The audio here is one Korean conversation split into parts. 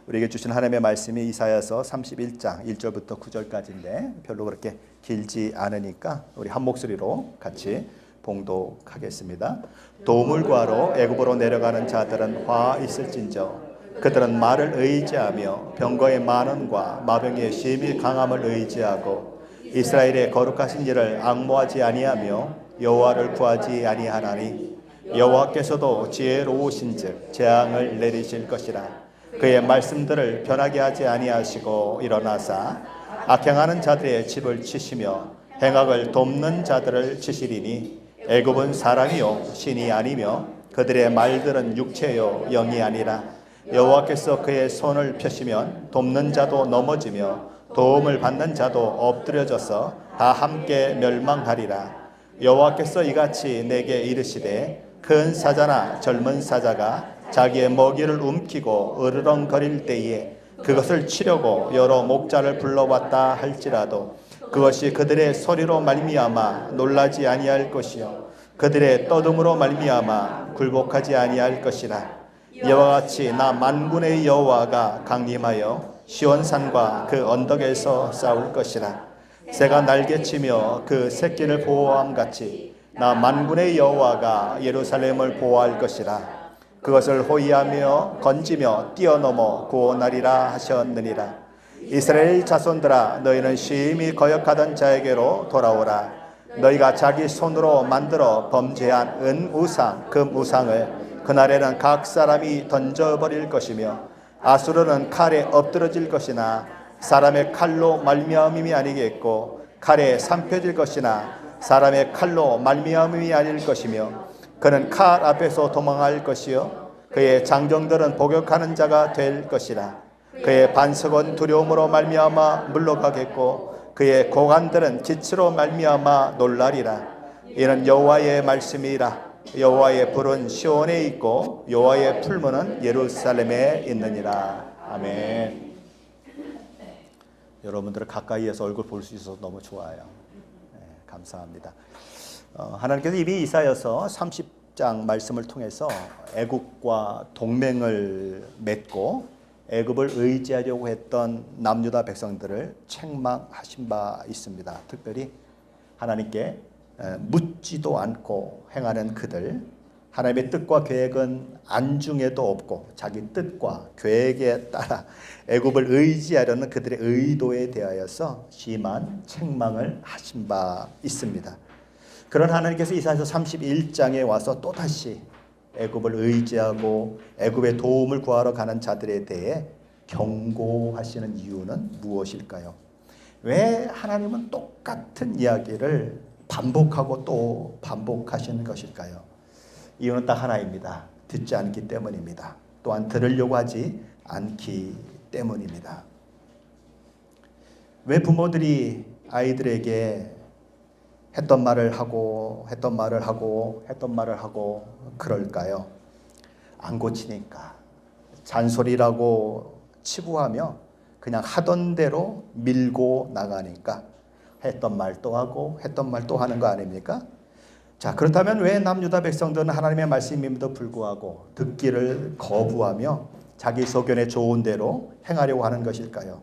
우리에게 주신 하나님의 말씀이 이사야서 31장 1절부터 9절까지인데 별로 그렇게 길지 않으니까 우리 한 목소리로 같이 봉독하겠습니다. 도움을 구하러 애굽으로 내려가는 자들은 화 있을진저 그들은 말을 의지하며 병거의 많음과 마병의 심히 강함을 의지하고 이스라엘의 거룩하신 일을 앙모하지 아니하며 여호와를 구하지 아니하나니 여호와께서도 지혜로우신즉 재앙을 내리실 것이라. 그의 말씀들을 변하게 하지 아니하시고 일어나사 악행하는 자들의 집을 치시며 행악을 돕는 자들을 치시리니 애굽은 사람이요 신이 아니며 그들의 말들은 육체요 영이 아니라. 여호와께서 그의 손을 펴시면 돕는 자도 넘어지며 도움을 받는 자도 엎드려져서 다 함께 멸망하리라. 여호와께서 이같이 내게 이르시되 큰 사자나 젊은 사자가 자기의 먹이를 움키고 으르렁거릴 때에 그것을 치려고 여러 목자를 불러왔다 할지라도 그것이 그들의 소리로 말미암아 놀라지 아니할 것이요 그들의 떠듬으로 말미암아 굴복하지 아니할 것이라. 이와 같이 나 만군의 여호와가 강림하여 시온산과 그 언덕에서 싸울 것이라. 새가 날개치며 그 새끼를 보호함 같이 나 만군의 여호와가 예루살렘을 보호할 것이라. 그것을 호위하며 건지며 뛰어넘어 구원하리라 하셨느니라. 이스라엘 자손들아 너희는 심히 거역하던 자에게로 돌아오라. 너희가 자기 손으로 만들어 범죄한 은우상 금우상을 그날에는 각 사람이 던져버릴 것이며 아수르는 칼에 엎드러질 것이나 사람의 칼로 말미암음이 아니겠고 칼에 삼켜질 것이나 사람의 칼로 말미암음이 아닐 것이며 그는 칼 앞에서 도망할 것이요 그의 장정들은 복역하는 자가 될 것이라. 그의 반석은 두려움으로 말미암아 물러가겠고 그의 고관들은 기치로 말미암아 놀라리라. 이는 여호와의 말씀이라. 여호와의 불은 시온에 있고 여호와의 풀무는 예루살렘에 있느니라. 아멘. 여러분들을 가까이에서 얼굴 볼 수 있어서 너무 좋아요. 네, 감사합니다. 하나님께서 이미 이사야서 30장 말씀을 통해서 애굽과 동맹을 맺고 애굽을 의지하려고 했던 남유다 백성들을 책망하신 바 있습니다. 특별히 하나님께 묻지도 않고 행하는 그들, 하나님의 뜻과 계획은 안중에도 없고 자기 뜻과 계획에 따라 애굽을 의지하려는 그들의 의도에 대하여서 심한 책망을 하신 바 있습니다. 그런 하나님께서 이사야서 31장에 와서 또다시 애굽을 의지하고 애굽의 도움을 구하러 가는 자들에 대해 경고하시는 이유는 무엇일까요? 왜 하나님은 똑같은 이야기를 반복하고 또 반복하시는 것일까요? 이유는 딱 하나입니다. 듣지 않기 때문입니다. 또한 들으려고 하지 않기 때문입니다. 왜 부모들이 아이들에게 했던 말을 하고 그럴까요? 안 고치니까. 잔소리라고 치부하며 그냥 하던 대로 밀고 나가니까 했던 말 또 하고 했던 말 또 하는 거 아닙니까? 자, 그렇다면 왜 남유다 백성들은 하나님의 말씀임에도 불구하고 듣기를 거부하며 자기 소견에 좋은 대로 행하려고 하는 것일까요?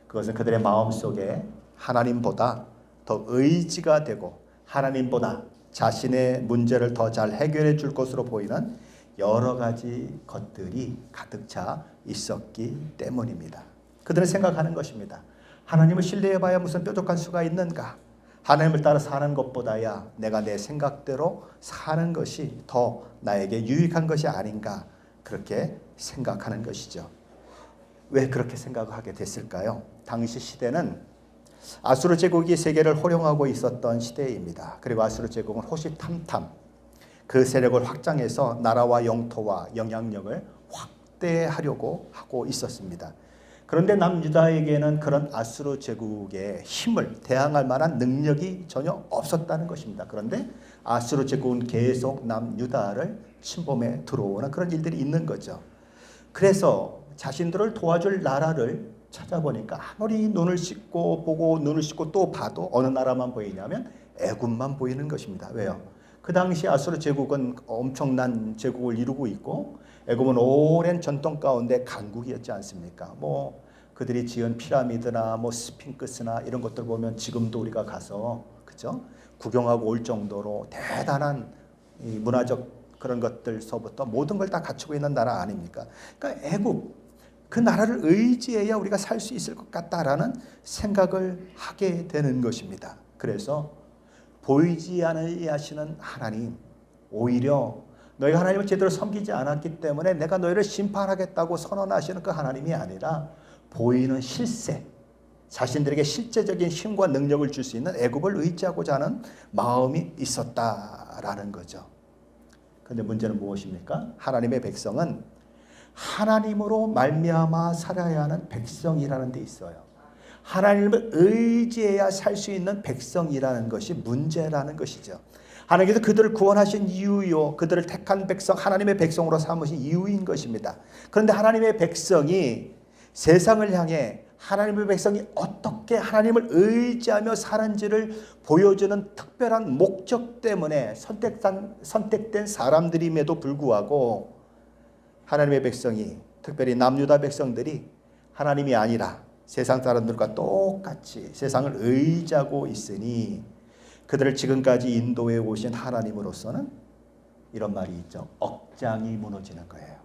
그것은 그들의 마음속에 하나님보다 더 의지가 되고 하나님보다 자신의 문제를 더 잘 해결해 줄 것으로 보이는 여러 가지 것들이 가득 차 있었기 때문입니다. 그들은 생각하는 것입니다. 하나님을 신뢰해봐야 무슨 뾰족한 수가 있는가? 하나님을 따라 사는 것보다야 내가 내 생각대로 사는 것이 더 나에게 유익한 것이 아닌가? 그렇게 생각하는 것이죠. 왜 그렇게 생각하게 됐을까요? 당시 시대는 아수르 제국이 세계를 호령하고 있었던 시대입니다. 그리고 아수르 제국은 호시탐탐 그 세력을 확장해서 나라와 영토와 영향력을 확대하려고 하고 있었습니다. 그런데 남유다에게는 그런 아수르 제국의 힘을 대항할 만한 능력이 전혀 없었다는 것입니다. 그런데 아수르 제국은 계속 남유다를 침범해 들어오는 그런 일들이 있는 거죠. 그래서 자신들을 도와줄 나라를 찾아보니까 아무리 눈을 씻고 보고 눈을 씻고 또 봐도 어느 나라만 보이냐면 애굽만 보이는 것입니다. 왜요? 그 당시 아수르 제국은 엄청난 제국을 이루고 있고 애굽은 오랜 전통 가운데 강국이었지 않습니까? 뭐 그들이 지은 피라미드나 뭐 스핑크스나 이런 것들 보면 지금도 우리가 가서 그죠? 구경하고 올 정도로 대단한 이 문화적 그런 것들서부터 모든 걸 다 갖추고 있는 나라 아닙니까? 그러니까 애굽 그 나라를 의지해야 우리가 살 수 있을 것 같다라는 생각을 하게 되는 것입니다. 그래서 보이지 않으시는 하나님, 오히려 너희가 하나님을 제대로 섬기지 않았기 때문에 내가 너희를 심판하겠다고 선언하시는 그 하나님이 아니라 보이는 실세, 자신들에게 실제적인 힘과 능력을 줄 수 있는 애굽을 의지하고자 하는 마음이 있었다라는 거죠. 그런데 문제는 무엇입니까? 하나님의 백성은 하나님으로 말미암아 살아야 하는 백성이라는 데 있어요. 하나님을 의지해야 살 수 있는 백성이라는 것이 문제라는 것이죠. 하나님께서 그들을 구원하신 이유요, 그들을 택한 백성, 하나님의 백성으로 삼으신 이유인 것입니다. 그런데 하나님의 백성이 세상을 향해 하나님의 백성이 어떻게 하나님을 의지하며 사는지를 보여주는 특별한 목적 때문에 선택된 사람들임에도 불구하고 하나님의 백성이, 특별히 남유다 백성들이 하나님이 아니라 세상 사람들과 똑같이 세상을 의지하고 있으니 그들을 지금까지 인도해 오신 하나님으로서는 이런 말이 있죠. 억장이 무너지는 거예요.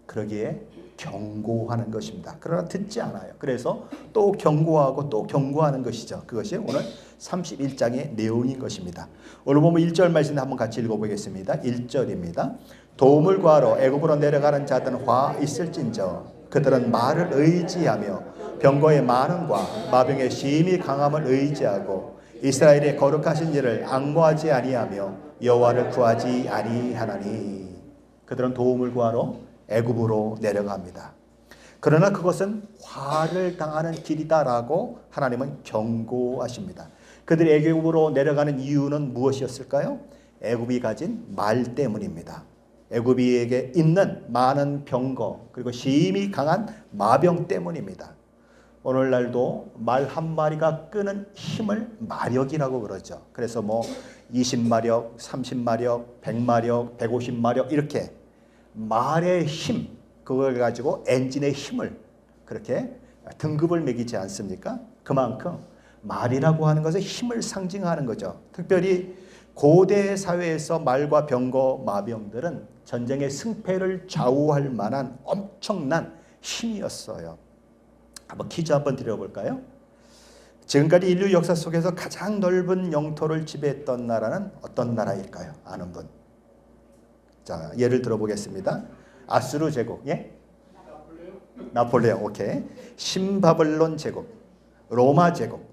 그러기에 경고하는 것입니다. 그러나 듣지 않아요. 그래서 또 경고하고 또 경고하는 것이죠. 그것이 오늘 31장의 내용인 것입니다. 오늘 보면 1절 말씀 한번 같이 읽어보겠습니다. 1절입니다. 도움을 구하러 애굽으로 내려가는 자들은 화 있을진저 그들은 말을 의지하며 병거의 많음과 마병의 심히 강함을 의지하고 이스라엘의 거룩하신 이를 앙모하지 아니하며 여호와를 구하지 아니하나니. 그들은 도움을 구하러 애굽으로 내려갑니다. 그러나 그것은 화를 당하는 길이다라고 하나님은 경고하십니다. 그들이 애굽으로 내려가는 이유는 무엇이었을까요? 애굽이 가진 말 때문입니다. 애굽이에게 있는 많은 병거 그리고 심히 강한 마병 때문입니다. 오늘날도 말 한 마리가 끄는 힘을 마력이라고 그러죠. 그래서 뭐 20마력, 30마력, 100마력, 150마력 이렇게 말의 힘, 그걸 가지고 엔진의 힘을 그렇게 등급을 매기지 않습니까? 그만큼 말이라고 하는 것은 힘을 상징하는 거죠. 특별히 고대 사회에서 말과 병거, 마병들은 전쟁의 승패를 좌우할 만한 엄청난 힘이었어요. 한번 퀴즈 한번 드려볼까요? 지금까지 인류 역사 속에서 가장 넓은 영토를 지배했던 나라는 어떤 나라일까요? 아는 분? 자, 예를 들어보겠습니다. 아수르 제국, 예? 나폴레옹, 오케이. 신바벨론 제국, 로마 제국,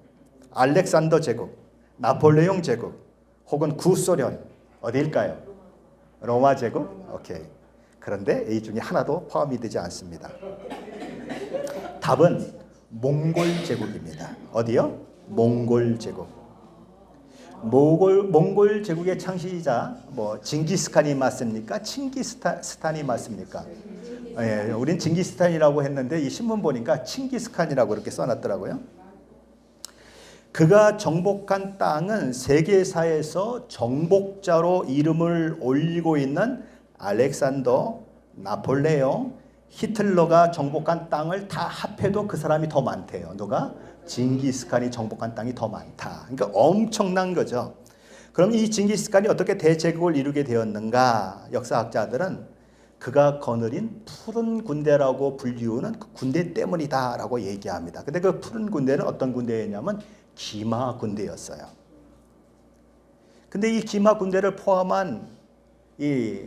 알렉산더 제국, 나폴레옹 제국, 혹은 구소련 어디일까요? 로마 제국, 오케이. 그런데 이 중에 하나도 포함이 되지 않습니다. 답은 몽골 제국입니다. 어디요? 몽골 제국. 몽골 제국의 창시자 뭐 징기스칸이 맞습니까? 칭기스탄이 맞습니까? 예, 우린 징기스탄이라고 했는데 이 신문 보니까 칭기스칸이라고 이렇게 써놨더라고요. 그가 정복한 땅은 세계사에서 정복자로 이름을 올리고 있는 알렉산더, 나폴레옹, 히틀러가 정복한 땅을 다 합해도 그 사람이 더 많대요. 누가? 징기스칸이 정복한 땅이 더 많다. 그러니까 엄청난 거죠. 그럼 이 징기스칸이 어떻게 대제국을 이루게 되었는가? 역사학자들은 그가 거느린 푸른 군대라고 불리우는 그 군대 때문이다라고 얘기합니다. 근데 그 푸른 군대는 어떤 군대였냐면 기마 군대였어요. 근데 이 기마 군대를 포함한 이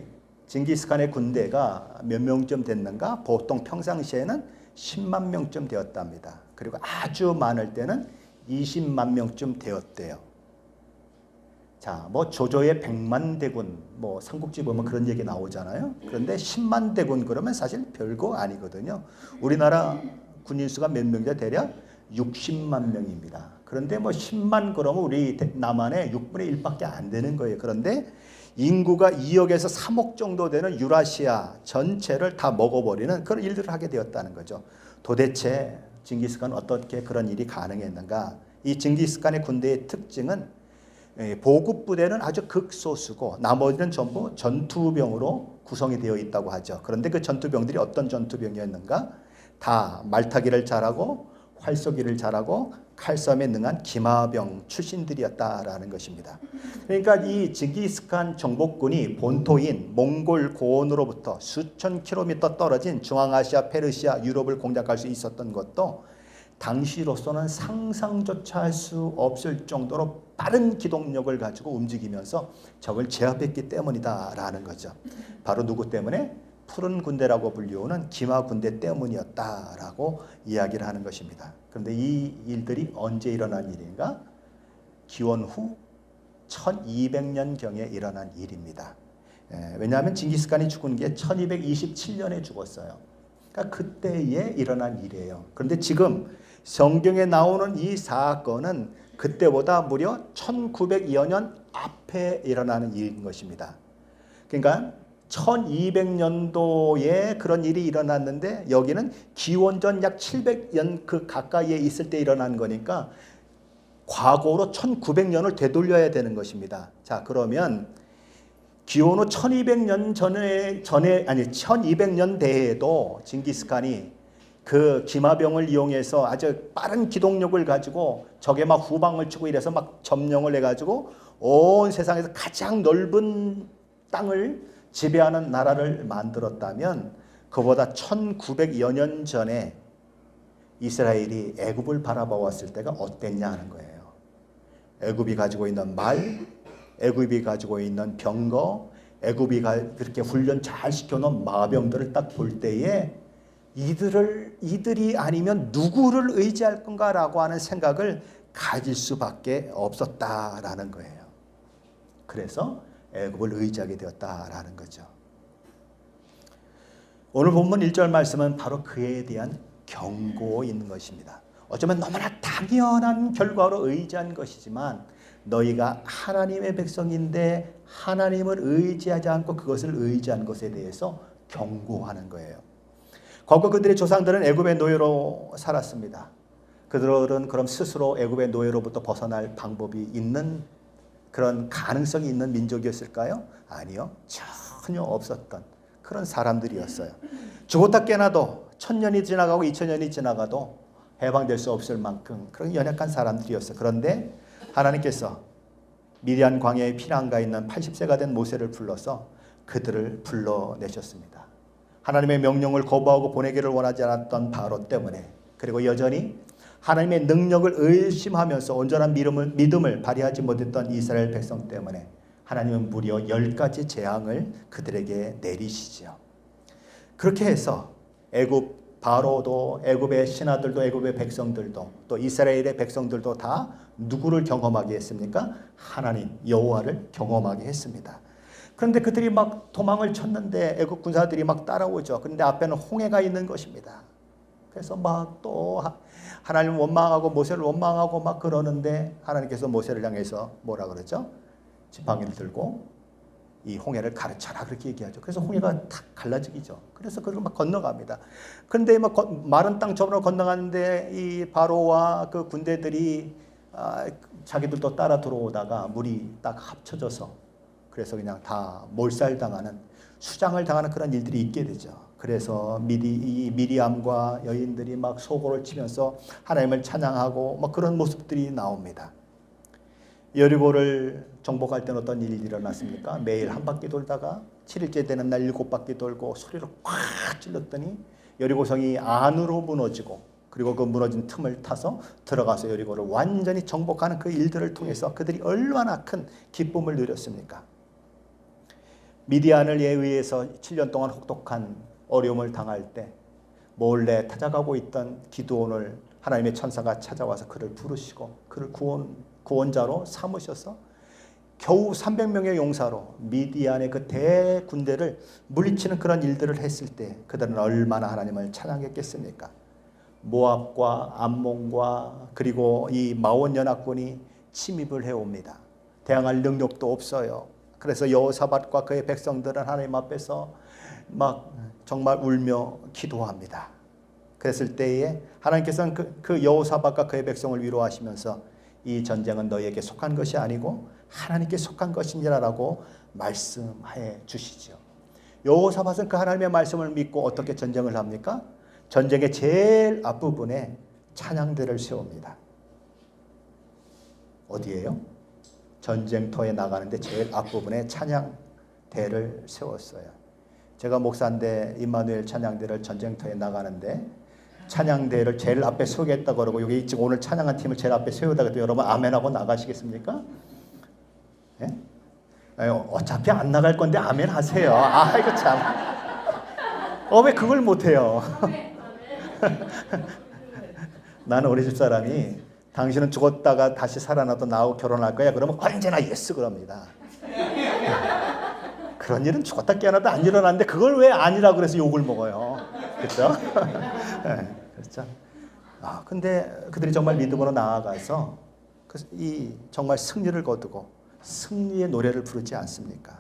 징기스칸의 군대가 몇 명쯤 됐는가? 보통 평상시에는 10만 명쯤 되었답니다. 그리고 아주 많을 때는 20만 명쯤 되었대요. 자, 뭐 조조의 100만 대군, 뭐 삼국지 보면 그런 얘기 나오잖아요. 그런데 10만 대군 그러면 사실 별거 아니거든요. 우리나라 군인 수가 몇 명이냐? 대략 60만 명입니다. 그런데 뭐 10만 그러면 우리 남한의 6분의 1밖에 안 되는 거예요. 그런데 인구가 2억에서 3억 정도 되는 유라시아 전체를 다 먹어버리는 그런 일들을 하게 되었다는 거죠. 도대체 징기스칸은 어떻게 그런 일이 가능했는가? 이 징기스칸의 군대의 특징은 보급 부대는 아주 극소수고 나머지는 전부 전투병으로 구성이 되어 있다고 하죠. 그런데 그 전투병들이 어떤 전투병이었는가? 다 말타기를 잘하고 활쏘기를 잘하고 칼싸움에 능한 기마병 출신들이었다라는 것입니다. 그러니까 이 징기스칸 정복군이 본토인 몽골 고원으로부터 수천 킬로미터 떨어진 중앙아시아, 페르시아, 유럽을 공략할 수 있었던 것도 당시로서는 상상조차 할 수 없을 정도로 빠른 기동력을 가지고 움직이면서 적을 제압했기 때문이다라는 거죠. 바로 누구 때문에? 푸른 군대라고 불리우는 기마 군대 때문이었다라고 이야기를 하는 것입니다. 그런데 이 일들이 언제 일어난 일인가? 기원 후 1200년경에 일어난 일입니다. 왜냐하면 징기스칸이 죽은 게 1227년에 죽었어요. 그러니까 그때에 일어난 일이에요. 그런데 지금 성경에 나오는 이 사건은 그때보다 무려 1900여 년 앞에 일어나는 일인 것입니다. 그러니까 1200년도에 그런 일이 일어났는데 여기는 기원전 약 700년 그 가까이에 있을 때 일어난 거니까 과거로 1900년을 되돌려야 되는 것입니다. 자, 그러면 기원 후 1200년 전에 1200년대에도 징기스칸이 그 기마병을 이용해서 아주 빠른 기동력을 가지고 적에 막 후방을 치고 이래서 막 점령을 해가지고 온 세상에서 가장 넓은 땅을 지배하는 나라를 만들었다면 그보다 1900여 년 전에 이스라엘이 애굽을 바라보았을 때가 어땠냐 하는 거예요. 애굽이 가지고 있는 말, 애굽이 가지고 있는 병거, 애굽이 그렇게 훈련 잘 시켜놓은 마병들을 딱 볼 때에 이들이 아니면 누구를 의지할 건가라고 하는 생각을 가질 수밖에 없었다라는 거예요. 그래서 애굽을 의지하게 되었다라는 거죠. 오늘 본문 1절 말씀은 바로 그에 대한 경고인 것입니다. 어쩌면 너무나 당연한 결과로 의지한 것이지만 너희가 하나님의 백성인데 하나님을 의지하지 않고 그것을 의지한 것에 대해서 경고하는 거예요. 과거 그들의 조상들은 애굽의 노예로 살았습니다. 그들은 그럼 스스로 애굽의 노예로부터 벗어날 방법이 있는 그런 가능성이 있는 민족이었을까요? 아니요. 전혀 없었던 그런 사람들이었어요. 죽었다 깨나도 1000년이 지나가고 2000년이 지나가도 해방될 수 없을 만큼 그런 연약한 사람들이었어요. 그런데 하나님께서 미디안 광야에 피난가 있는 80세가 된 모세를 불러서 그들을 불러내셨습니다. 하나님의 명령을 거부하고 보내기를 원하지 않았던 바로 때문에 그리고 여전히 하나님의 능력을 의심하면서 온전한 믿음을 발휘하지 못했던 이스라엘 백성 때문에 하나님은 무려 10가지 재앙을 그들에게 내리시죠. 그렇게 해서 애굽 바로도 애굽의 신하들도 애굽의 백성들도 또 이스라엘의 백성들도 다 누구를 경험하게 했습니까? 하나님 여호와를 경험하게 했습니다. 그런데 그들이 막 도망을 쳤는데 애굽 군사들이 막 따라오죠. 그런데 앞에는 홍해가 있는 것입니다. 그래서 막 또 하나님을 원망하고 모세를 원망하고 막 그러는데 하나님께서 모세를 향해서 뭐라 그러죠? 지팡이를 들고 이 홍해를 가르쳐라 그렇게 얘기하죠. 그래서 홍해가 탁 갈라지죠. 그래서 그걸 막 건너갑니다. 그런데 막 마른 땅처럼 건너가는데 이 바로와 그 군대들이 자기들도 따라 들어오다가 물이 딱 합쳐져서 그래서 그냥 다 몰살당하는 수장을 당하는 그런 일들이 있게 되죠. 그래서 미리암과 여인들이 막 소고를 치면서 하나님을 찬양하고 막 그런 모습들이 나옵니다. 여리고를 정복할 때는 어떤 일이 일어났습니까? 매일 한 바퀴 돌다가 7일째 되는 날 7바퀴 돌고 소리를 꽉 찔렀더니 여리고성이 안으로 무너지고 그리고 그 무너진 틈을 타서 들어가서 여리고를 완전히 정복하는 그 일들을 통해서 그들이 얼마나 큰 기쁨을 누렸습니까? 미디안을 의해서 7년 동안 혹독한 어려움을 당할 때 몰래 찾아가고 있던 기드온을 하나님의 천사가 찾아와서 그를 부르시고 그를 구원자로 삼으셔서 겨우 300명의 용사로 미디안의 그 대군대를 물리치는 그런 일들을 했을 때 그들은 얼마나 하나님을 찬양했겠습니까? 모압과 암몬과 그리고 이 마온 연합군이 침입을 해옵니다. 대항할 능력도 없어요. 그래서 여호사밧과 그의 백성들은 하나님 앞에서 막 정말 울며 기도합니다. 그랬을 때에 하나님께서는 그 여호사밧과 그의 백성을 위로하시면서 이 전쟁은 너희에게 속한 것이 아니고 하나님께 속한 것이니라라고 말씀해 주시죠. 여호사밧은 그 하나님의 말씀을 믿고 어떻게 전쟁을 합니까? 전쟁의 제일 앞부분에 찬양대를 세웁니다. 어디예요? 전쟁터에 나가는데 제일 앞부분에 찬양대를 세웠어요. 제가 목사인데 임마누엘 찬양대를 전쟁터에 나가는데 찬양대를 제일 앞에 세우겠다고 그러고 여기 지금 오늘 찬양한 팀을 제일 앞에 세우다가 또 여러분 아멘하고 나가시겠습니까? 예? 어차피 안 나갈 건데 아멘 하세요. 이거 참. 왜 그걸 못해요? 나는 우리 집사람이 당신은 죽었다가 다시 살아나도 나하고 결혼할 거야. 그러면 언제나 예스 그럽니다. 그런 일은 죽었다 깨어나도 안 일어나는데 그걸 왜 아니라고 그래서 욕을 먹어요. 그렇죠? 네, 그렇죠. 근데 그들이 정말 믿음으로 나아가서 이 정말 승리를 거두고 승리의 노래를 부르지 않습니까?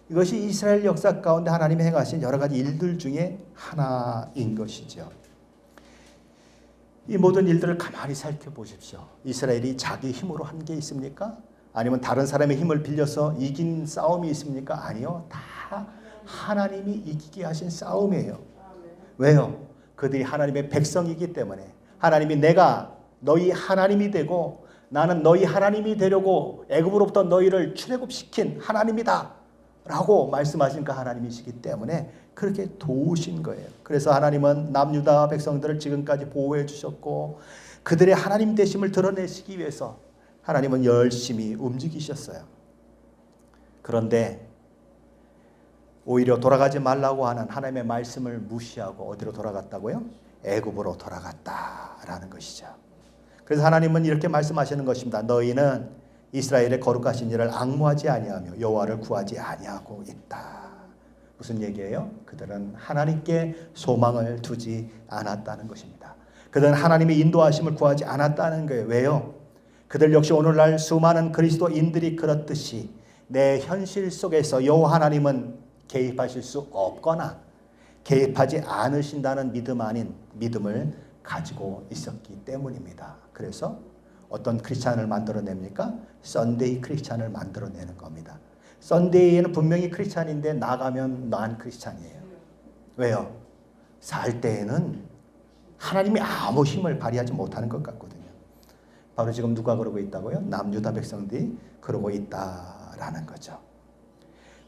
이것이 이스라엘 역사 가운데 하나님이 행하신 여러 가지 일들 중에 하나인 것이죠. 이 모든 일들을 가만히 살펴보십시오. 이스라엘이 자기 힘으로 한 게 있습니까? 아니면 다른 사람의 힘을 빌려서 이긴 싸움이 있습니까? 아니요. 다 하나님이 이기게 하신 싸움이에요. 왜요? 그들이 하나님의 백성이기 때문에 하나님이 내가 너희 하나님이 되고 나는 너희 하나님이 되려고 애굽으로부터 너희를 출애굽시킨 하나님이다 라고 말씀하신 그 하나님이시기 때문에 그렇게 도우신 거예요. 그래서 하나님은 남유다 백성들을 지금까지 보호해 주셨고 그들의 하나님 되심을 드러내시기 위해서 하나님은 열심히 움직이셨어요. 그런데 오히려 돌아가지 말라고 하는 하나님의 말씀을 무시하고 어디로 돌아갔다고요? 애굽으로 돌아갔다라는 것이죠. 그래서 하나님은 이렇게 말씀하시는 것입니다. 너희는 이스라엘의 거룩하신 이를 앙무하지 아니하며 여호와를 구하지 아니하고 있다. 무슨 얘기예요? 그들은 하나님께 소망을 두지 않았다는 것입니다. 그들은 하나님의 인도하심을 구하지 않았다는 거예요. 왜요? 그들 역시 오늘날 수많은 그리스도인들이 그렇듯이 내 현실 속에서 여호와 하나님은 개입하실 수 없거나 개입하지 않으신다는 믿음 아닌 믿음을 가지고 있었기 때문입니다. 그래서 어떤 크리스찬을 만들어냅니까? 썬데이 크리스찬을 만들어내는 겁니다. 썬데이에는 분명히 크리스찬인데 나가면 난 크리스찬이에요. 왜요? 살 때에는 하나님이 아무 힘을 발휘하지 못하는 것 같거든요. 바로 지금 누가 그러고 있다고요? 남유다 백성들이 그러고 있다라는 거죠.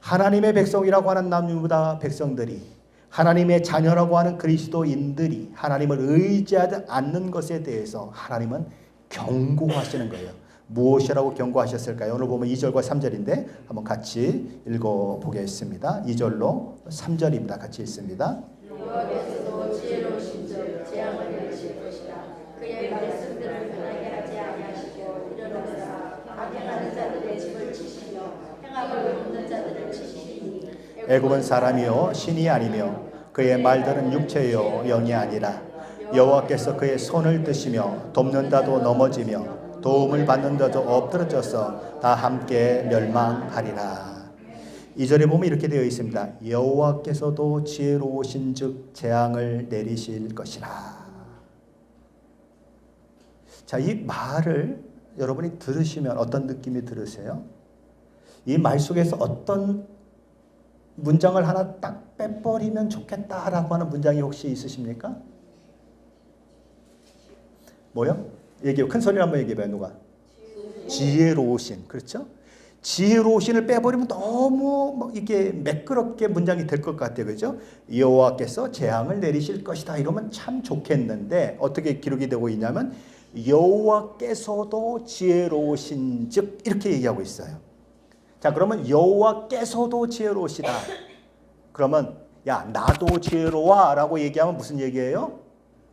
하나님의 백성이라고 하는 남유다 백성들이 하나님의 자녀라고 하는 그리스도인들이 하나님을 의지하지 않는 것에 대해서 하나님은 경고하시는 거예요. 무엇이라고 경고하셨을까요? 오늘 보면 2절과 3절인데 한번 같이 읽어보겠습니다. 2절로 3절입니다. 같이 읽습니다. 여호와께서도 지혜로우신즉 재앙을 내리실 것이라. 그의 말씀들을 변하게 하지 아니하시고 일어나사 악행하는 자들의 집을 치시며 행악을 돕는 자들을 치시니 애굽은 사람이요 신이 아니며 그의 말들은 육체요 영이 아니라 여호와께서 그의 손을 드시며 돕는다도 넘어지며 도움을 받는다도 엎드러져서 다 함께 멸망하리라. 2절에 보면 이렇게 되어 있습니다. 여호와께서도 지혜로우신즉 재앙을 내리실 것이라. 자, 이 말을 여러분이 들으시면 어떤 느낌이 들으세요? 이 말 속에서 어떤 문장을 하나 딱 빼버리면 좋겠다라고 하는 문장이 혹시 있으십니까? 뭐요? 얘기해요. 큰 소리로 한번 얘기해봐요. 누가? 지혜로우신. 그렇죠? 지혜로우신을 빼버리면 너무 이게 매끄럽게 문장이 될 것 같아요. 그렇죠? 여호와께서 재앙을 내리실 것이다. 이러면 참 좋겠는데 어떻게 기록이 되고 있냐면 여호와께서도 지혜로우신 즉 이렇게 얘기하고 있어요. 자, 그러면 여호와께서도 지혜로우시다. 그러면 야 나도 지혜로워 라고 얘기하면 무슨 얘기예요?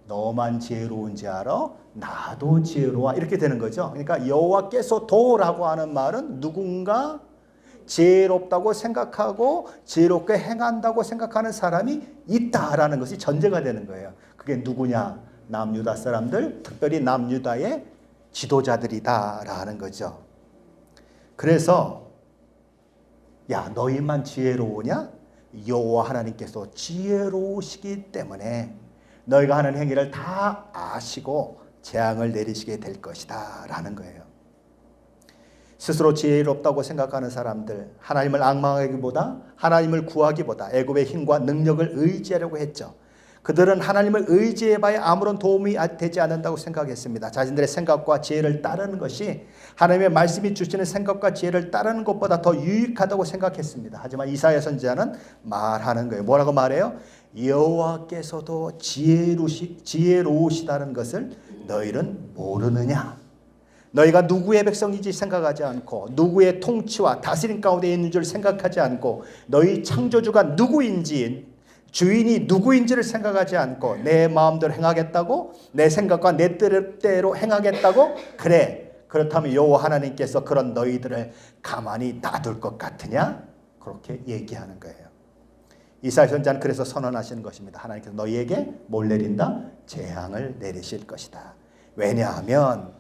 너만 지혜로운지 알아? 나도 지혜로워. 이렇게 되는 거죠. 그러니까 여호와께서도라고 하는 말은 누군가 지혜롭다고 생각하고 지혜롭게 행한다고 생각하는 사람이 있다라는 것이 전제가 되는 거예요. 그게 누구냐? 남유다 사람들, 특별히 남유다의 지도자들이다라는 거죠. 그래서 야 너희만 지혜로우냐? 여호와 하나님께서 지혜로우시기 때문에 너희가 하는 행위를 다 아시고 재앙을 내리시게 될 것이다 라는 거예요. 스스로 지혜롭다고 생각하는 사람들, 하나님을 앙망하기보다 하나님을 구하기보다 애굽의 힘과 능력을 의지하려고 했죠. 그들은 하나님을 의지해봐야 아무런 도움이 되지 않는다고 생각했습니다. 자신들의 생각과 지혜를 따르는 것이 하나님의 말씀이 주시는 생각과 지혜를 따르는 것보다 더 유익하다고 생각했습니다. 하지만 이사야 선지자는 말하는 거예요. 뭐라고 말해요? 여호와께서도 지혜로우시다는 것을 너희는 모르느냐? 너희가 누구의 백성인지 생각하지 않고 누구의 통치와 다스림 가운데 있는 줄 생각하지 않고 너희 창조주가 누구인지 주인이 누구인지를 생각하지 않고 내 마음대로 행하겠다고? 내 생각과 내 뜻대로 행하겠다고? 그래. 그렇다면 여호와 하나님께서 그런 너희들을 가만히 놔둘 것 같으냐? 그렇게 얘기하는 거예요. 이사야 선지자는 그래서 선언하시는 것입니다. 하나님께서 너희에게 뭘 내린다? 재앙을 내리실 것이다. 왜냐하면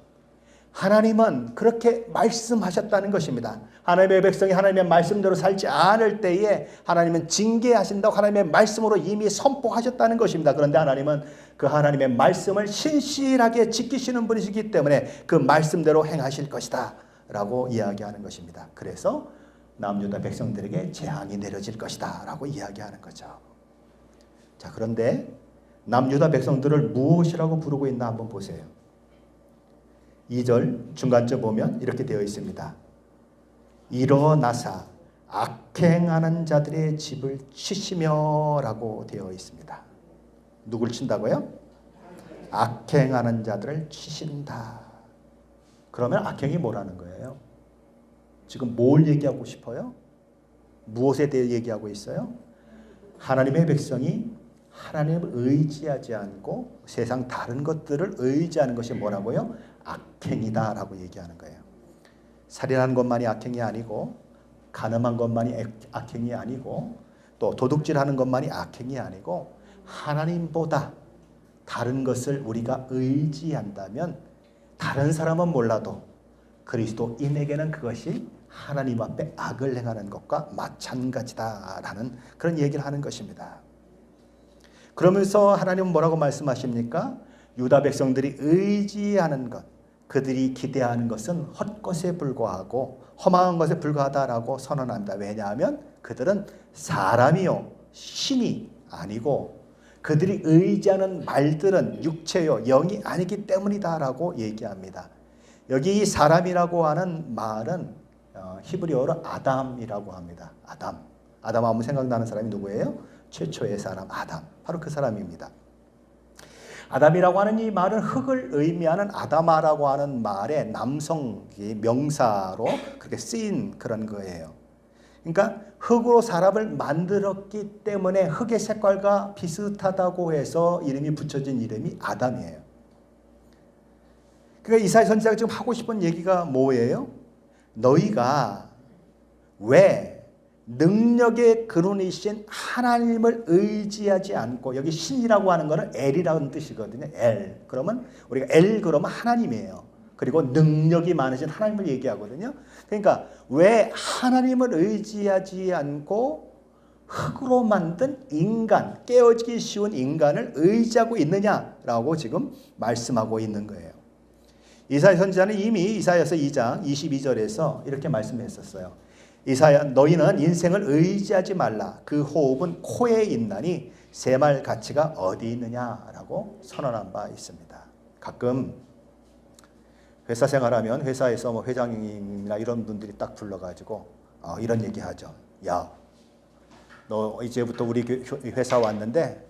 하나님은 그렇게 말씀하셨다는 것입니다. 하나님의 백성이 하나님의 말씀대로 살지 않을 때에 하나님은 징계하신다고 하나님의 말씀으로 이미 선포하셨다는 것입니다. 그런데 하나님은 그 하나님의 말씀을 신실하게 지키시는 분이시기 때문에 그 말씀대로 행하실 것이다 라고 이야기하는 것입니다. 그래서 남유다 백성들에게 재앙이 내려질 것이다 라고 이야기하는 거죠. 자, 그런데 남유다 백성들을 무엇이라고 부르고 있나 한번 보세요. 2절 중간쯤 보면 이렇게 되어 있습니다. 일어나사 악행하는 자들의 집을 치시며 라고 되어 있습니다. 누굴 친다고요? 악행하는 자들을 치신다. 그러면 악행이 뭐라는 거예요? 지금 뭘 얘기하고 싶어요? 무엇에 대해 얘기하고 있어요? 하나님의 백성이 하나님을 의지하지 않고 세상 다른 것들을 의지하는 것이 뭐라고요? 악행이다 라고 얘기하는 거예요. 살인하는 것만이 악행이 아니고 간음한 것만이 악행이 아니고 또 도둑질하는 것만이 악행이 아니고 하나님보다 다른 것을 우리가 의지한다면 다른 사람은 몰라도 그리스도인에게는 그것이 하나님 앞에 악을 행하는 것과 마찬가지다라는 그런 얘기를 하는 것입니다. 그러면서 하나님은 뭐라고 말씀하십니까? 유다 백성들이 의지하는 것, 그들이 기대하는 것은 헛것에 불과하고 허망한 것에 불과하다라고 선언합니다. 왜냐하면 그들은 사람이요 신이 아니고 그들이 의지하는 말들은 육체요 영이 아니기 때문이다라고 얘기합니다. 여기 이 사람이라고 하는 말은 히브리어로 아담이라고 합니다. 아담 하면 생각나는 사람이 누구예요? 최초의 사람 아담, 바로 그 사람입니다. 아담이라고 하는 이 말은 흙을 의미하는 아담아라고 하는 말의 남성 명사로 그렇게 쓰인 그런 거예요. 그러니까 흙으로 사람을 만들었기 때문에 흙의 색깔과 비슷하다고 해서 이름이 붙여진 이름이 아담이에요. 그러니까 이사야 선지자가 지금 하고 싶은 얘기가 뭐예요? 너희가 왜 능력의 근원이신 하나님을 의지하지 않고, 여기 신이라고 하는 것은 엘이라는 뜻이거든요. 엘. 그러면 우리가 엘 그러면 하나님이에요. 그리고 능력이 많으신 하나님을 얘기하거든요. 그러니까 왜 하나님을 의지하지 않고 흙으로 만든 인간, 깨어지기 쉬운 인간을 의지하고 있느냐라고 지금 말씀하고 있는 거예요. 이사야 선지자는 이미 이사야서 2장 22절에서 이렇게 말씀했었어요. 이사야 너희는 인생을 의지하지 말라. 그 호흡은 코에 있나니 새말 가치가 어디 있느냐라고 선언한 바 있습니다. 가끔 회사 생활하면 회사에서 뭐 회장님이나 이런 분들이 딱 불러가지고 이런 얘기하죠. 야, 너 이제부터 우리 회사 왔는데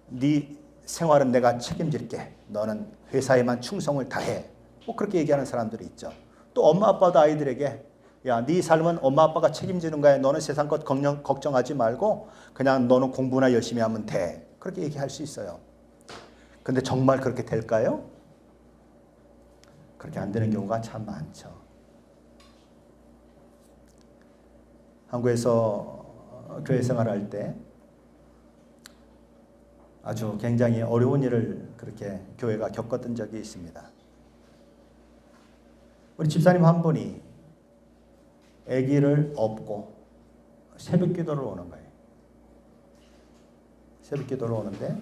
네 생활은 내가 책임질게. 너는 회사에만 충성을 다해. 뭐 그렇게 얘기하는 사람들이 있죠. 또 엄마 아빠도 아이들에게 야, 네 삶은 엄마 아빠가 책임지는 거야. 너는 세상 것 걱정하지 말고 그냥 너는 공부나 열심히 하면 돼. 그렇게 얘기할 수 있어요. 근데 정말 그렇게 될까요? 그렇게 안 되는 경우가 참 많죠. 한국에서 교회 생활할 때 아주 굉장히 어려운 일을 그렇게 교회가 겪었던 적이 있습니다. 우리 집사님 한 분이 아기를 업고 새벽 기도를 오는 거예요. 새벽 기도를 오는데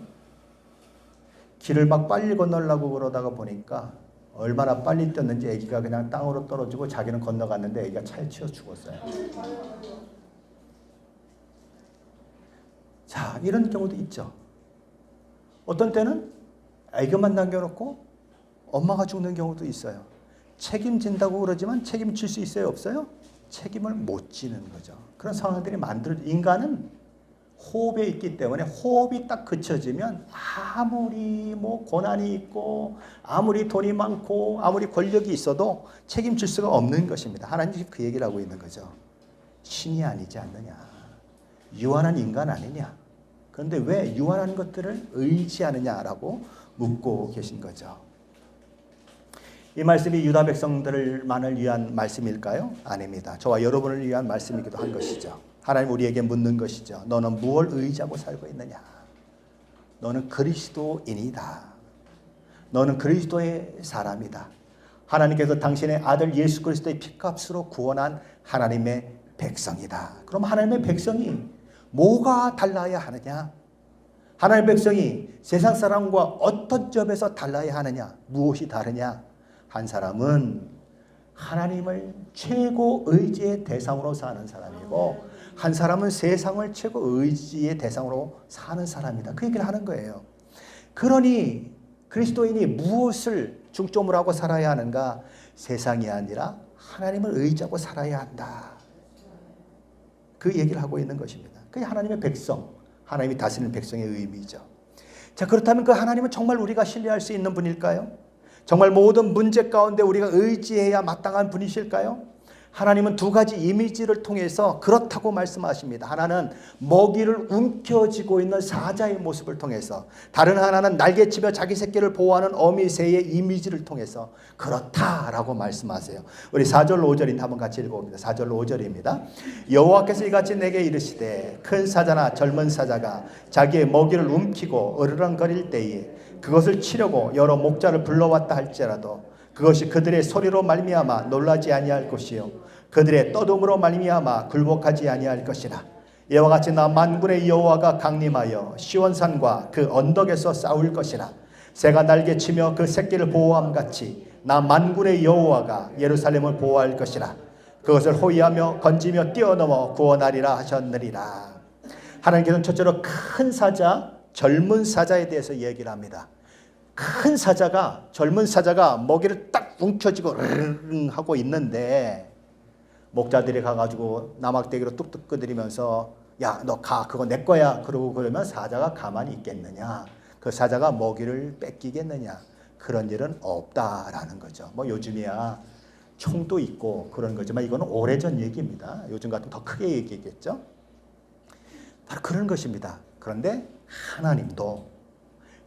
길을 막 빨리 건너려고 그러다가 보니까 얼마나 빨리 뛰었는지 아기가 그냥 땅으로 떨어지고 자기는 건너갔는데 아기가 차에 치여 죽었어요. 자, 이런 경우도 있죠. 어떤 때는 아기만 남겨놓고 엄마가 죽는 경우도 있어요. 책임진다고 그러지만 책임질 수 있어요, 없어요? 책임을 못 지는 거죠. 그런 상황들이 인간은 호흡에 있기 때문에 호흡이 딱 그쳐지면 아무리 뭐 고난이 있고 아무리 돈이 많고 아무리 권력이 있어도 책임질 수가 없는 것입니다. 하나님이 그 얘기를 하고 있는 거죠. 신이 아니지 않느냐. 유한한 인간 아니냐. 그런데 왜 유한한 것들을 의지하느냐라고 묻고 계신 거죠. 이 말씀이 유다 백성들만을 위한 말씀일까요? 아닙니다. 저와 여러분을 위한 말씀이기도 한 것이죠. 하나님 우리에게 묻는 것이죠. 너는 무엇을 의지하고 살고 있느냐? 너는 그리스도인이다. 너는 그리스도의 사람이다. 하나님께서 당신의 아들 예수 그리스도의 피값으로 구원한 하나님의 백성이다. 그럼 하나님의 백성이 뭐가 달라야 하느냐? 하나님의 백성이 세상 사람과 어떤 점에서 달라야 하느냐? 무엇이 다르냐? 한 사람은 하나님을 최고 의지의 대상으로 사는 사람이고 한 사람은 세상을 최고 의지의 대상으로 사는 사람이다. 그 얘기를 하는 거예요. 그러니 그리스도인이 무엇을 중점으로 하고 살아야 하는가? 세상이 아니라 하나님을 의지하고 살아야 한다. 그 얘기를 하고 있는 것입니다. 그게 하나님의 백성, 하나님이 다스리는 백성의 의미죠. 자, 그렇다면 그 하나님은 정말 우리가 신뢰할 수 있는 분일까요? 정말 모든 문제 가운데 우리가 의지해야 마땅한 분이실까요? 하나님은 두 가지 이미지를 통해서 그렇다고 말씀하십니다. 하나는 먹이를 움켜쥐고 있는 사자의 모습을 통해서, 다른 하나는 날개치며 자기 새끼를 보호하는 어미새의 이미지를 통해서 그렇다라고 말씀하세요. 우리 4절 5절인데 한번 같이 읽어봅니다. 4절 5절입니다. 여호와께서 이같이 내게 이르시되 큰 사자나 젊은 사자가 자기의 먹이를 움키고 으르렁거릴 때에 그것을 치려고 여러 목자를 불러왔다 할지라도 그것이 그들의 소리로 말미암아 놀라지 아니할 것이요 그들의 떠둠으로 말미암아 굴복하지 아니할 것이라. 이와 같이 나 만군의 여호와가 강림하여 시온산과 그 언덕에서 싸울 것이라. 새가 날개치며 그 새끼를 보호함같이 나 만군의 여호와가 예루살렘을 보호할 것이라. 그것을 호위하며 건지며 뛰어넘어 구원하리라 하셨느니라. 하나님께서는 첫째로 큰 사자, 젊은 사자에 대해서 얘기를 합니다. 큰 사자가, 젊은 사자가 먹이를 딱 움켜쥐고 하고 있는데 목자들이 가가지고 나막대기로 뚝뚝 끄드리면서 야, 너 가, 그거 내 거야. 그러고 그러면 사자가 가만히 있겠느냐? 그 사자가 먹이를 뺏기겠느냐? 그런 일은 없다라는 거죠. 뭐 요즘이야 총도 있고 그런 거지만 이거는 오래전 얘기입니다. 요즘 같으면 더 크게 얘기했겠죠. 바로 그런 것입니다. 그런데 하나님도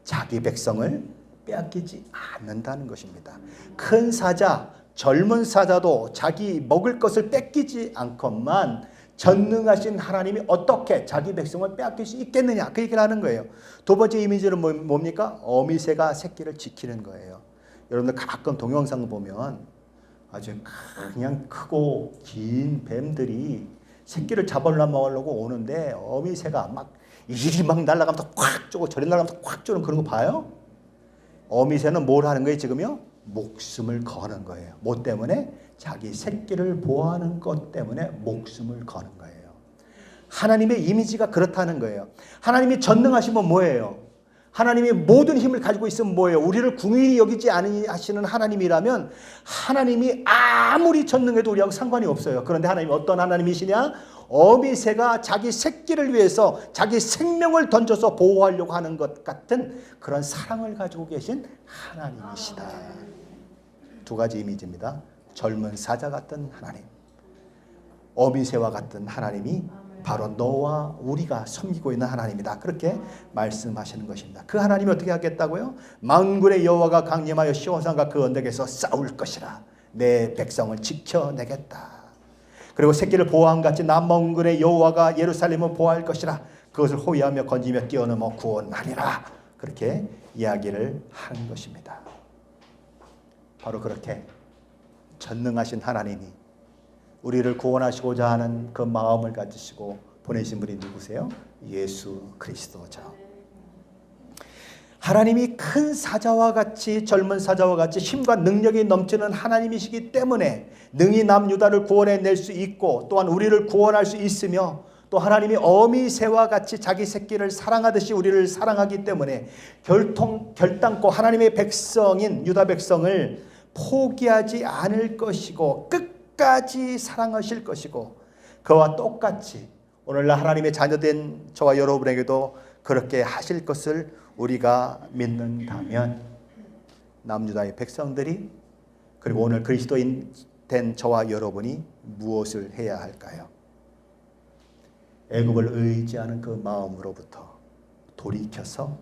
자기 백성을 빼앗기지 않는다는 것입니다. 큰 사자, 젊은 사자도 자기 먹을 것을 뺏기지 않건만 전능하신 하나님이 어떻게 자기 백성을 빼앗길 수 있겠느냐, 그 얘기를 하는 거예요. 두 번째 이미지는 뭡니까? 어미새가 새끼를 지키는 거예요. 여러분들 가끔 동영상 보면 아주 그냥 크고 긴 뱀들이 새끼를 잡아먹으려고 오는데 어미새가 막 이리 막 날아가면서 콱 쪼고 저리 날아가면서 콱 쪼는 그런 거 봐요? 어미새는 뭘 하는 거예요 지금요? 목숨을 거는 거예요. 뭐 때문에? 자기 새끼를 보호하는 것 때문에 목숨을 거는 거예요. 하나님의 이미지가 그렇다는 거예요. 하나님이 전능하시면 뭐예요? 하나님이 모든 힘을 가지고 있으면 뭐예요? 우리를 궁일이 여기지 않으시는 하나님이라면 하나님이 아무리 전능해도 우리하고 상관이 없어요. 그런데 하나님이 어떤 하나님이시냐? 어미새가 자기 새끼를 위해서 자기 생명을 던져서 보호하려고 하는 것 같은 그런 사랑을 가지고 계신 하나님이시다. 두 가지 이미지입니다. 젊은 사자 같은 하나님, 어미새와 같은 하나님이 바로 너와 우리가 섬기고 있는 하나님이다. 그렇게 말씀하시는 것입니다. 그 하나님이 어떻게 하겠다고요? 만군의 여호와가 강림하여 시온산과 그 언덕에서 싸울 것이라. 내 백성을 지켜내겠다. 그리고 새끼를 보호함같이 남먼군의 여호와가 예루살렘을 보호할 것이라. 그것을 호위하며 건지며 뛰어넘어 구원하리라. 그렇게 이야기를 하는 것입니다. 바로 그렇게 전능하신 하나님이 우리를 구원하시고자 하는 그 마음을 가지시고 보내신 분이 누구세요? 예수 그리스도죠. 하나님이 큰 사자와 같이, 젊은 사자와 같이 힘과 능력이 넘치는 하나님이시기 때문에 능히 남유다를 구원해낼 수 있고 또한 우리를 구원할 수 있으며, 또 하나님이 어미 새와 같이 자기 새끼를 사랑하듯이 우리를 사랑하기 때문에 결단코 하나님의 백성인 유다 백성을 포기하지 않을 것이고 끝까지 사랑하실 것이고, 그와 똑같이 오늘날 하나님의 자녀된 저와 여러분에게도 그렇게 하실 것을 우리가 믿는다면, 남유다의 백성들이, 그리고 오늘 그리스도인 된 저와 여러분이 무엇을 해야 할까요? 애굽을 의지하는 그 마음으로부터 돌이켜서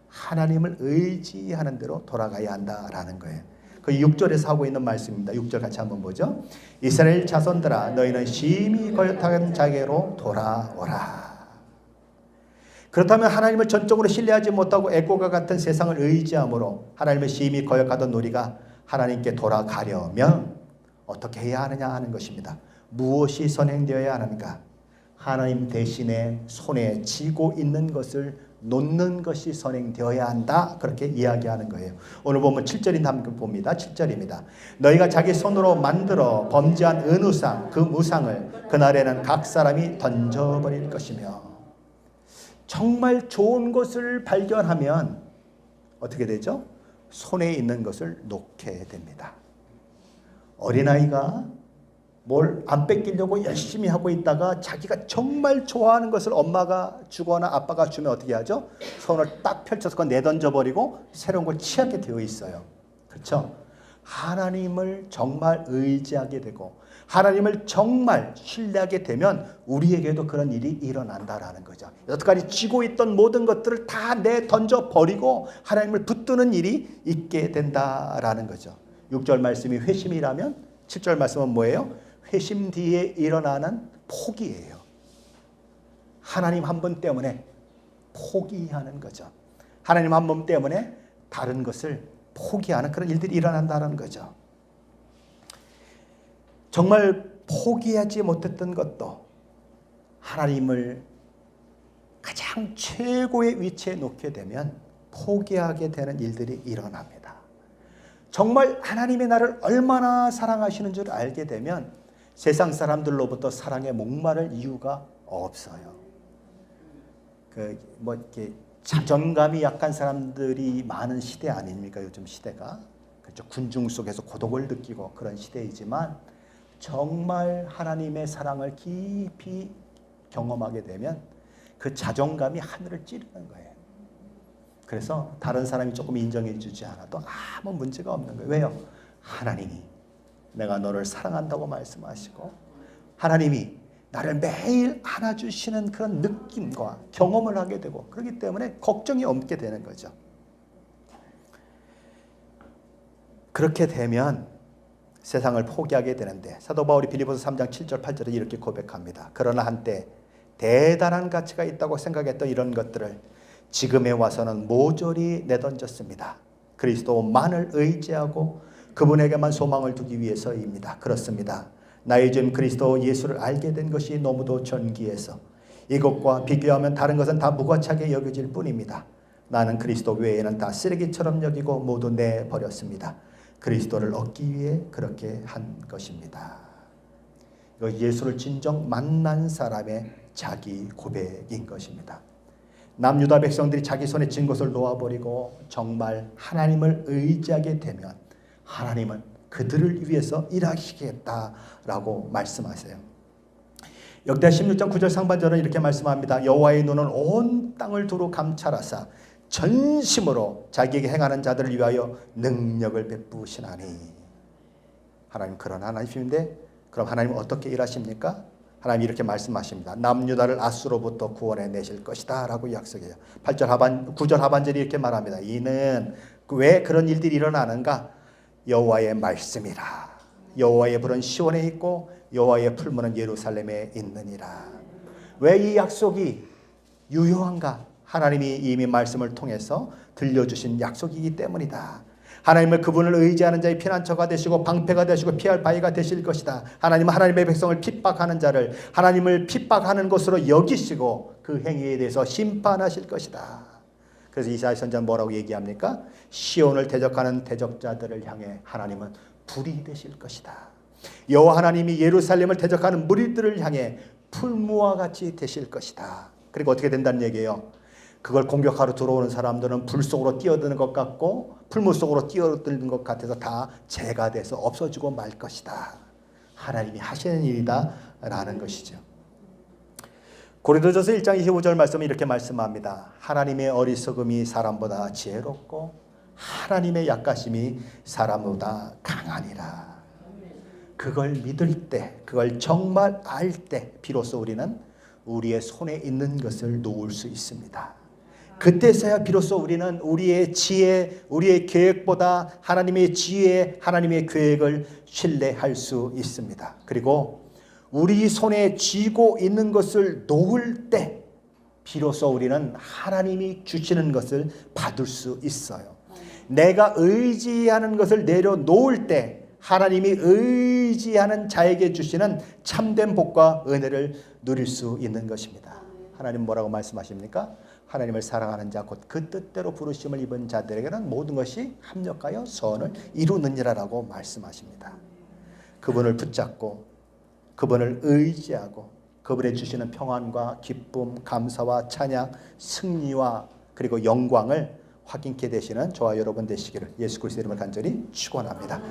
하나님을 의지하는 대로 돌아가야 한다라는 거예요. 그 6절에서 하고 있는 말씀입니다. 6절 같이 한번 보죠. 이스라엘 자손들아, 너희는 심히 거역한 자에게로 돌아오라. 그렇다면 하나님을 전적으로 신뢰하지 못하고 애국과 같은 세상을 의지함으로 하나님을 심히 거역하던 우리가 하나님께 돌아가려면 어떻게 해야 하느냐 하는 것입니다. 무엇이 선행되어야 하는가? 하나님 대신에 손에 쥐고 있는 것을 놓는 것이 선행되어야 한다, 그렇게 이야기하는 거예요. 오늘 보면 7절인 함께 봅니다. 7절입니다. 너희가 자기 손으로 만들어 범죄한 은우상 그 무상을 그날에는 각 사람이 던져버릴 것이며. 정말 좋은 것을 발견하면 어떻게 되죠? 손에 있는 것을 놓게 됩니다. 어린아이가 뭘 안 뺏기려고 열심히 하고 있다가 자기가 정말 좋아하는 것을 엄마가 주거나 아빠가 주면 어떻게 하죠? 손을 딱 펼쳐서 그걸 내던져버리고 새로운 걸 취하게 되어 있어요. 그렇죠? 하나님을 정말 의지하게 되고 하나님을 정말 신뢰하게 되면 우리에게도 그런 일이 일어난다라는 거죠. 여태까지 쥐고 있던 모든 것들을 다 내던져 버리고 하나님을 붙드는 일이 있게 된다라는 거죠. 6절 말씀이 회심이라면 7절 말씀은 뭐예요? 회심 뒤에 일어나는 포기예요. 하나님 한 분 때문에 포기하는 거죠. 하나님 한 분 때문에 다른 것을 포기하는 그런 일들이 일어난다는 거죠. 정말 포기하지 못했던 것도 하나님을 가장 최고의 위치에 놓게 되면 포기하게 되는 일들이 일어납니다. 정말 하나님의 나를 얼마나 사랑하시는 줄 알게 되면 세상 사람들로부터 사랑에 목마를 이유가 없어요. 이렇게 자존감이 약한 사람들이 많은 시대 아닙니까? 요즘 시대가. 그렇죠. 군중 속에서 고독을 느끼고 그런 시대이지만 정말 하나님의 사랑을 깊이 경험하게 되면 그 자존감이 하늘을 찌르는 거예요. 그래서 다른 사람이 조금 인정해 주지 않아도 아무 문제가 없는 거예요. 왜요? 하나님이 내가 너를 사랑한다고 말씀하시고 하나님이 나를 매일 안아주시는 그런 느낌과 경험을 하게 되고 그렇기 때문에 걱정이 없게 되는 거죠. 그렇게 되면 세상을 포기하게 되는데 사도 바울이 빌립보서 3장 7절 8절에 이렇게 고백합니다. 그러나 한때 대단한 가치가 있다고 생각했던 이런 것들을 지금에 와서는 모조리 내던졌습니다. 그리스도만을 의지하고 그분에게만 소망을 두기 위해서입니다. 그렇습니다. 나의 주 그리스도 예수를 알게 된 것이 너무도 존귀해서 이것과 비교하면 다른 것은 다 무거차게 여겨질 뿐입니다. 나는 그리스도 외에는 다 쓰레기처럼 여기고 모두 내버렸습니다. 그리스도를 얻기 위해 그렇게 한 것입니다. 이거 예수를 진정 만난 사람의 자기 고백인 것입니다. 남유다 백성들이 자기 손에 쥔 것을 놓아버리고 정말 하나님을 의지하게 되면 하나님은 그들을 위해서 일하시겠다라고 말씀하세요. 역대하 16장 9절 상반절은 이렇게 말씀합니다. 여호와의 눈은 온 땅을 두루 감찰하사 전심으로 자기에게 행하는 자들을 위하여 능력을 베푸시나니. 하나님 그런 하나님이신데 그럼 하나님은 어떻게 일하십니까? 하나님 이렇게 말씀하십니다. 남유다를 아수로부터 구원해 내실 것이다 라고 약속해요. 9절 하반절이 이렇게 말합니다. 이는 왜 그런 일들이 일어나는가? 여호와의 말씀이라. 여호와의 불은 시온에 있고 여호와의 풀무는 예루살렘에 있느니라. 왜 이 약속이 유효한가? 하나님이 이미 말씀을 통해서 들려주신 약속이기 때문이다. 하나님을 그분을 의지하는 자의 피난처가 되시고 방패가 되시고 피할 바위가 되실 것이다. 하나님은 하나님의 백성을 핍박하는 자를 하나님을 핍박하는 것으로 여기시고 그 행위에 대해서 심판하실 것이다. 그래서 이사야 선지자는 뭐라고 얘기합니까? 시온을 대적하는 대적자들을 향해 하나님은 불이 되실 것이다. 여호와 하나님이 예루살렘을 대적하는 무리들을 향해 풀무와 같이 되실 것이다. 그리고 어떻게 된다는 얘기예요? 그걸 공격하러 들어오는 사람들은 불 속으로 뛰어드는 것 같고 풀무 속으로 뛰어드는 것 같아서 다 재가 돼서 없어지고 말 것이다. 하나님이 하시는 일이다 라는 것이죠. 고린도전서 1장 25절 말씀은 이렇게 말씀합니다. 하나님의 어리석음이 사람보다 지혜롭고 하나님의 약가심이 사람보다 강하니라. 그걸 믿을 때, 그걸 정말 알 때 비로소 우리는 우리의 손에 있는 것을 놓을 수 있습니다. 그때서야 비로소 우리는 우리의 지혜, 우리의 계획보다 하나님의 지혜, 하나님의 계획을 신뢰할 수 있습니다. 그리고 우리 손에 쥐고 있는 것을 놓을 때 비로소 우리는 하나님이 주시는 것을 받을 수 있어요. 내가 의지하는 것을 내려놓을 때 하나님이 의지하는 자에게 주시는 참된 복과 은혜를 누릴 수 있는 것입니다. 하나님 뭐라고 말씀하십니까? 하나님을 사랑하는 자 곧 그 뜻대로 부르심을 입은 자들에게는 모든 것이 합력하여 선을 이루느니라라고 말씀하십니다. 그분을 붙잡고 그분을 의지하고 그분의 주시는 평안과 기쁨, 감사와 찬양, 승리와 그리고 영광을 확인케 되시는 저와 여러분 되시기를 예수 그리스도의 이름을 간절히 축원합니다.